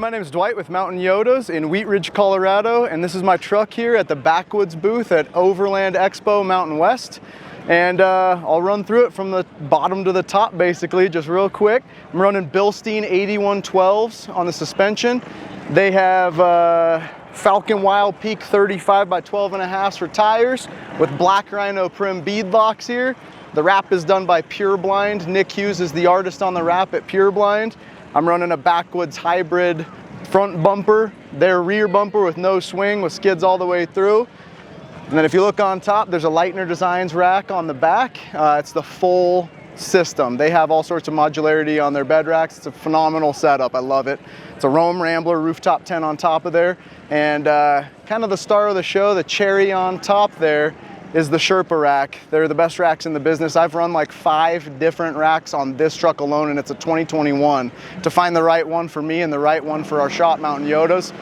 my name is Dwight with Mountain Yotas in Wheat Ridge, Colorado, and this is my truck here at the Backwoods booth at Overland Expo Mountain West. And I'll run through it from the bottom to the top basically, just real quick. I'm running Bilstein 8112s on the suspension. They have Falcon Wild Peak 35 by 12.5 for tires with Black Rhino Prim bead locks here. The wrap is done by Pureblind. Nick Hughes is the artist on the wrap at Pureblind. I'm running a Backwoods hybrid front bumper, their rear bumper with no swing with skids all the way through. And then if you look on top, there's a Leitner Designs rack on the back. It's the full system. They have all sorts of modularity on their bed racks. It's a phenomenal setup. I love it. It's a Rome Rambler rooftop tent on top of there. And kind of the star of the show, the cherry on top there, is the Sherpa rack. They're the best racks in the business. I've run like 5 different racks on this truck alone, and it's a 2021. To find the right one for me and the right one for our shop, Mountain Yotas,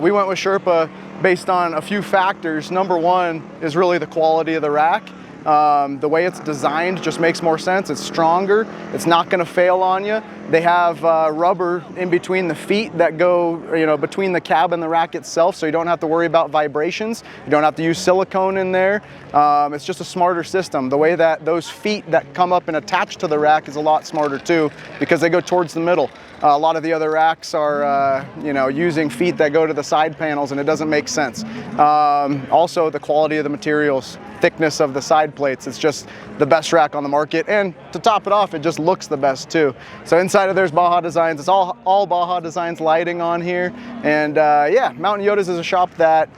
we went with Sherpa based on a few factors. Number one is really the quality of the rack. The way it's designed just makes more sense. It's stronger. It's not going to fail on you. They have rubber in between the feet that go, between the cab and the rack itself, so you don't have to worry about vibrations. You don't have to use silicone in there. It's just a smarter system. The way that those feet that come up and attach to the rack is a lot smarter too, because they go towards the middle. A lot of the other racks are, using feet that go to the side panels, and it doesn't make sense. Also, the quality of the materials, thickness of the side plates, it's just the best rack on the market. And to top it off, it just looks the best too. So inside of there's Baja Designs. It's all Baja Designs lighting on here. And yeah, Mountain Yotas is a shop that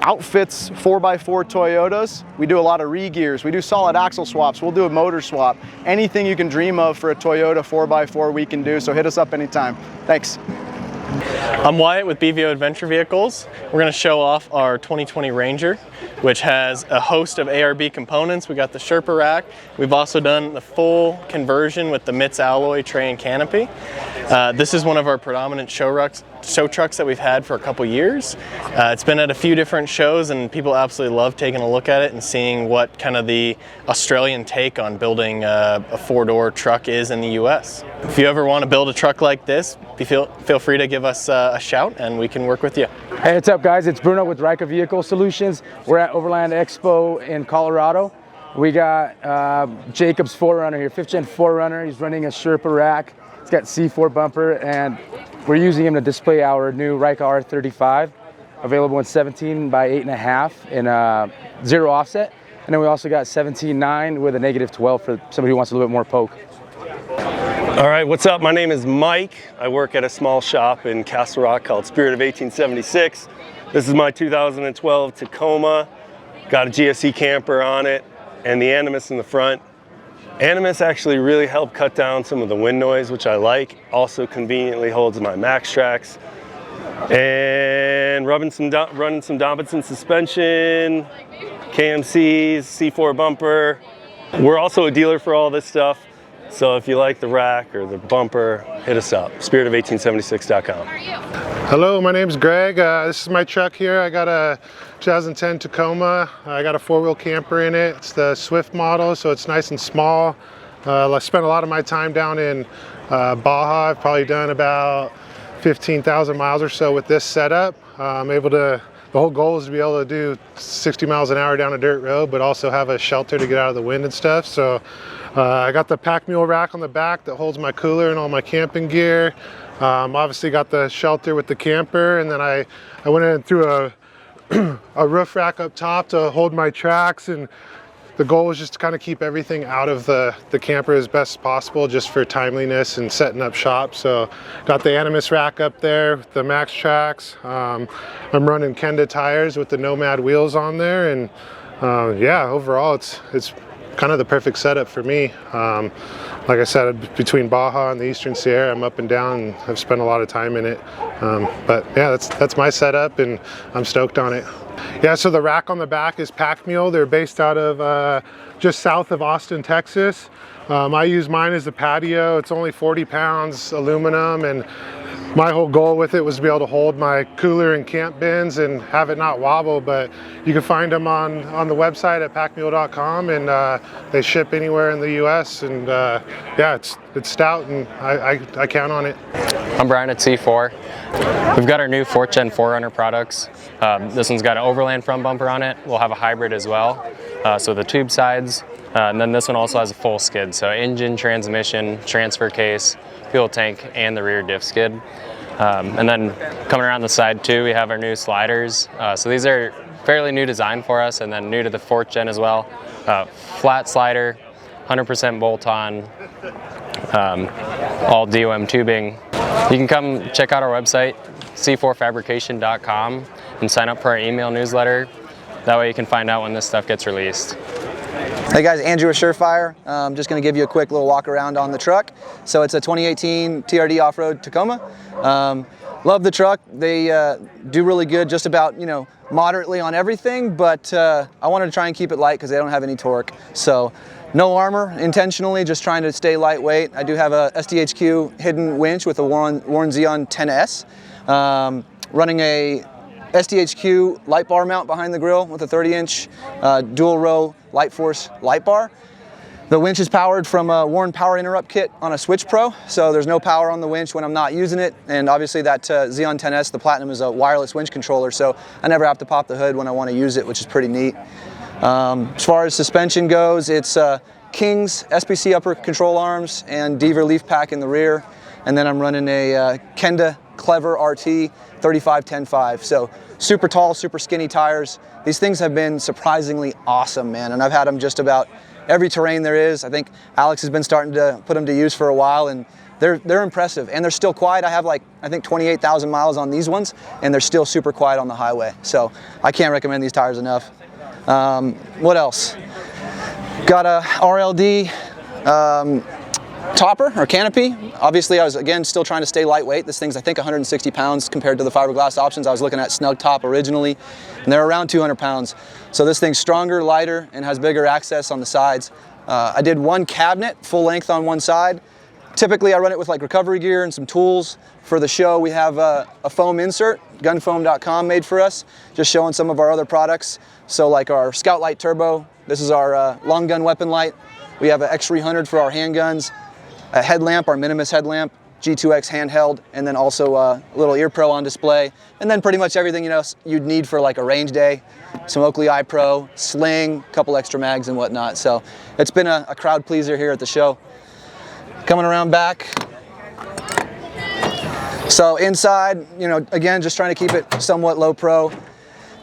outfits 4x4 Toyotas. We do a lot of re-gears. We do solid axle swaps. We'll do a motor swap. Anything you can dream of for a Toyota 4x4 we can do, so hit us up anytime. Thanks. I'm Wyatt with BVO Adventure Vehicles. We're going to show off our 2020 Ranger, which has a host of ARB components. We got the Sherpa rack. We've also done the full conversion with the MITS alloy tray and canopy. This is one of our predominant show trucks that we've had for a couple years. It's been at a few different shows, and people absolutely love taking a look at it and seeing what kind of the Australian take on building a 4-door truck is in the US. If you ever want to build a truck like this, feel free to give us a shout and we can work with you. Hey, what's up guys? It's Bruno with Reika Vehicle Solutions. We're at Overland Expo in Colorado. We got Jacob's 4Runner here, 5th gen 4Runner. He's running a Sherpa rack. It's got C4 bumper, and we're using him to display our new Reika R35, available in 17 by 8.5 in 0 offset. And then we also got 17.9 with a -12 for somebody who wants a little bit more poke. All right, what's up? My name is Mike. I work at a small shop in Castle Rock called Spirit of 1876. This is my 2012 Tacoma. Got a GSE camper on it and the Animus in the front. Animus actually really helped cut down some of the wind noise, which I like. Also conveniently holds my max tracks. And running some Dobinson suspension, KMCs, C4 bumper. We're also a dealer for all this stuff. So if you like the rack or the bumper, hit us up, spirit of1876.com. Hello, my name's Gregg. This is my truck here. I got a 2010 Tacoma. I got a 4-wheel camper in it. It's the Swift model, so it's nice and small. I spent a lot of my time down in Baja. I've probably done about 15,000 miles or so with this setup. The whole goal is to be able to do 60 miles an hour down a dirt road, but also have a shelter to get out of the wind and stuff. So I got the Pak Mule rack on the back that holds my cooler and all my camping gear. Obviously got the shelter with the camper, and then I went in and threw a roof rack up top to hold my tracks, and the goal was just to kind of keep everything out of the camper as best as possible, just for timeliness and setting up shop. So got the Animus rack up there, the max tracks. I'm running Kenda tires with the Nomad wheels on there, and yeah, overall it's kind of the perfect setup for me. Like I said, between Baja and the Eastern Sierra, I'm up and down and I've spent a lot of time in it. But yeah, that's my setup, and I'm stoked on it. Yeah, so the rack on the back is Pak Mule. They're based out of just south of Austin, Texas. I use mine as a patio. It's only 40 pounds aluminum, and my whole goal with it was to be able to hold my cooler and camp bins and have it not wobble, but you can find them on the website at pakmule.com, and they ship anywhere in the US, and yeah, it's stout, and I count on it. I'm Brian at C4. We've got our new 4th Gen 4Runner products. This one's got an Overland front bumper on it. We'll have a hybrid as well, so the tube sides. And then this one also has a full skid, so engine, transmission, transfer case, fuel tank, and the rear diff skid. And then coming around the side too, we have our new sliders. So these are fairly new design for us, and then new to the 4th Gen as well. Flat slider, 100% bolt-on, all DOM tubing. You can come check out our website, c4fabrication.com, and sign up for our email newsletter. That way you can find out when this stuff gets released. Hey guys, Andrew with Surefire. Just going to give you a quick little walk around on the truck. So it's a 2018 TRD off-road Tacoma. Love the truck. They do really good just about, moderately on everything, but I wanted to try and keep it light because they don't have any torque. So no armor intentionally, just trying to stay lightweight. I do have a SDHQ hidden winch with a Warren Xeon 10S. Running a SDHQ light bar mount behind the grill with a 30-inch dual row light force light bar. The winch is powered from a Warren power interrupt kit on a Switch Pro, so there's no power on the winch when I'm not using it. And obviously that Xeon 10S, the Platinum, is a wireless winch controller, so I never have to pop the hood when I want to use it, which is pretty neat. As far as suspension goes, it's King's SPC upper control arms and Deaver leaf pack in the rear. And then I'm running a Kenda Clever RT 35-10-5. So super tall, super skinny tires. These things have been surprisingly awesome, man. And I've had them just about every terrain there is. I think Alex has been starting to put them to use for a while, and they're impressive. And they're still quiet. I have I think 28,000 miles on these ones, and they're still super quiet on the highway. So I can't recommend these tires enough. What else? Got a RLD topper or canopy. Obviously I was again still trying to stay lightweight. This thing's I think 160 pounds compared to the fiberglass options. I was looking at snug top originally, and they're around 200 pounds. So this thing's stronger, lighter, and has bigger access on the sides. I did one cabinet full length on one side. Typically I run it with recovery gear and some tools. For the show we have a foam insert, gunfoam.com, made for us, just showing some of our other products. So like our Scout Light Turbo, this is our long gun weapon light. We have an X300 for our handguns, a headlamp, our Minimus headlamp, G2X handheld, and then also a little ear pro on display. And then pretty much everything you'd need for a range day. Some Oakley Eye Pro, sling, a couple extra mags and whatnot. So it's been a crowd pleaser here at the show. Coming around back. So inside, again, just trying to keep it somewhat low pro.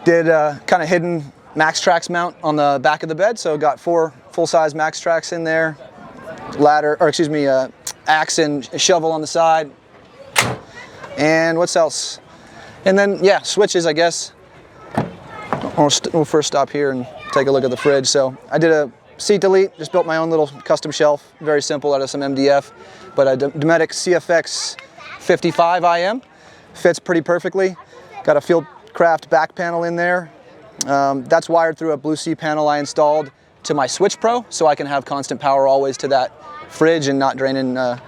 Did kind of hidden Max Trax mount on the back of the bed. So got 4 full-size Max Trax in there. Axe and shovel on the side. And what's else? And then, yeah, switches, I guess. We'll first stop here and take a look at the fridge. So I did a seat delete, just built my own little custom shelf, very simple, out of some MDF, but a Dometic CFX 55 IM, fits pretty perfectly. Got a Fieldcraft back panel in there. That's wired through a Blue Sea panel I installed to my Switch Pro, so I can have constant power always to that fridge and not draining. I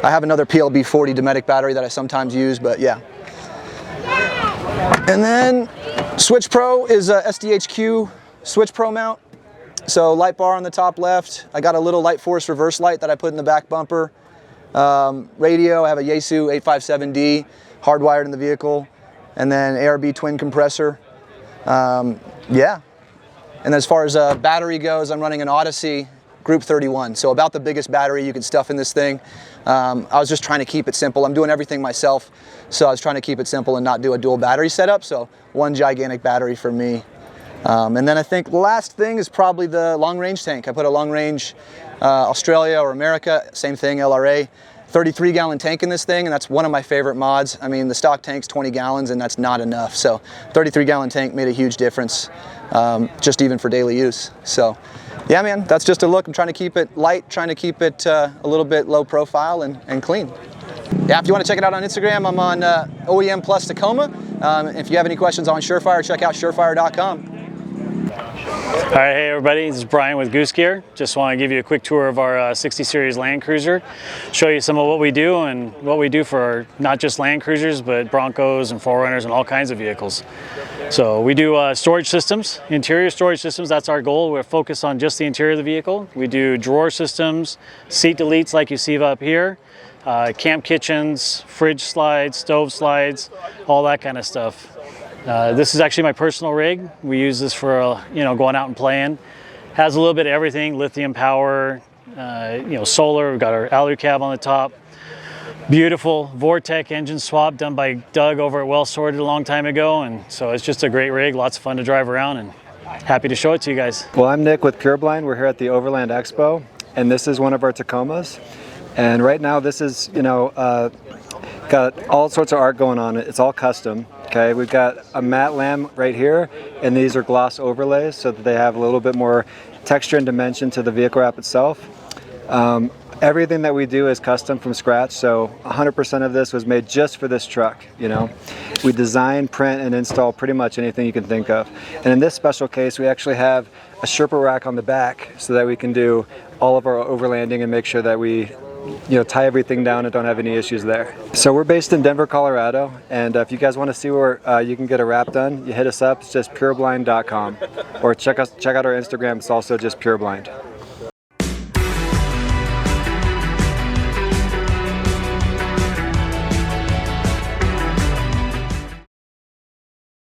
have another PLB 40 Dometic battery that I sometimes use, but yeah. And then Switch Pro is a SDHQ Switch Pro mount. So light bar on the top left. I got a little light force reverse light that I put in the back bumper. Radio, I have a Yaesu 857D hardwired in the vehicle. And then ARB twin compressor. Yeah. And as far as battery goes, I'm running an Odyssey Group 31. So about the biggest battery you can stuff in this thing. I was just trying to keep it simple. I'm doing everything myself. So I was trying to keep it simple and not do a dual battery setup. So one gigantic battery for me. And then I think the last thing is probably the long range tank. I put a long range Australia or America, same thing, LRA, 33-gallon tank in this thing, and that's one of my favorite mods. I mean, the stock tank's 20 gallons and that's not enough. So 33-gallon tank made a huge difference, just even for daily use. So yeah, man, that's just a look. I'm trying to keep it light, trying to keep it a little bit low profile and clean. Yeah, if you want to check it out on Instagram, I'm on OEM Plus Tacoma. If you have any questions on Surefire, check out surefire.com. All right, hey everybody, this is Brian with Goosegear. Just want to give you a quick tour of our 60 Series Land Cruiser, show you some of what we do and what we do for our, not just Land Cruisers, but Broncos and 4Runners and all kinds of vehicles. So we do storage systems, interior storage systems, that's our goal. We're focused on just the interior of the vehicle. We do drawer systems, seat deletes like you see up here, camp kitchens, fridge slides, stove slides, all that kind of stuff. This is actually my personal rig. We use this for going out and playing. Has a little bit of everything: lithium power, solar. We've got our alu cab on the top. Beautiful Vortec engine swap done by Doug over at Well Sorted a long time ago, and so it's just a great rig. Lots of fun to drive around, and happy to show it to you guys. Well, I'm Nick with Pureblind. We're here at the Overland Expo, and this is one of our Tacomas. And right now, this is got all sorts of art going on. It's all custom. Okay, we've got a matte lamb right here, and these are gloss overlays so that they have a little bit more texture and dimension to the vehicle wrap itself. Everything that we do is custom from scratch, so 100% of this was made just for this truck. We design, print, and install pretty much anything you can think of. And in this special case, we actually have a Sherpa rack on the back so that we can do all of our overlanding and make sure that we tie everything down and don't have any issues there. So we're based in Denver, Colorado, and if you guys want to see where you can get a wrap done, you hit us up. It's just pureblind.com, or check out our Instagram. It's also just Pureblind.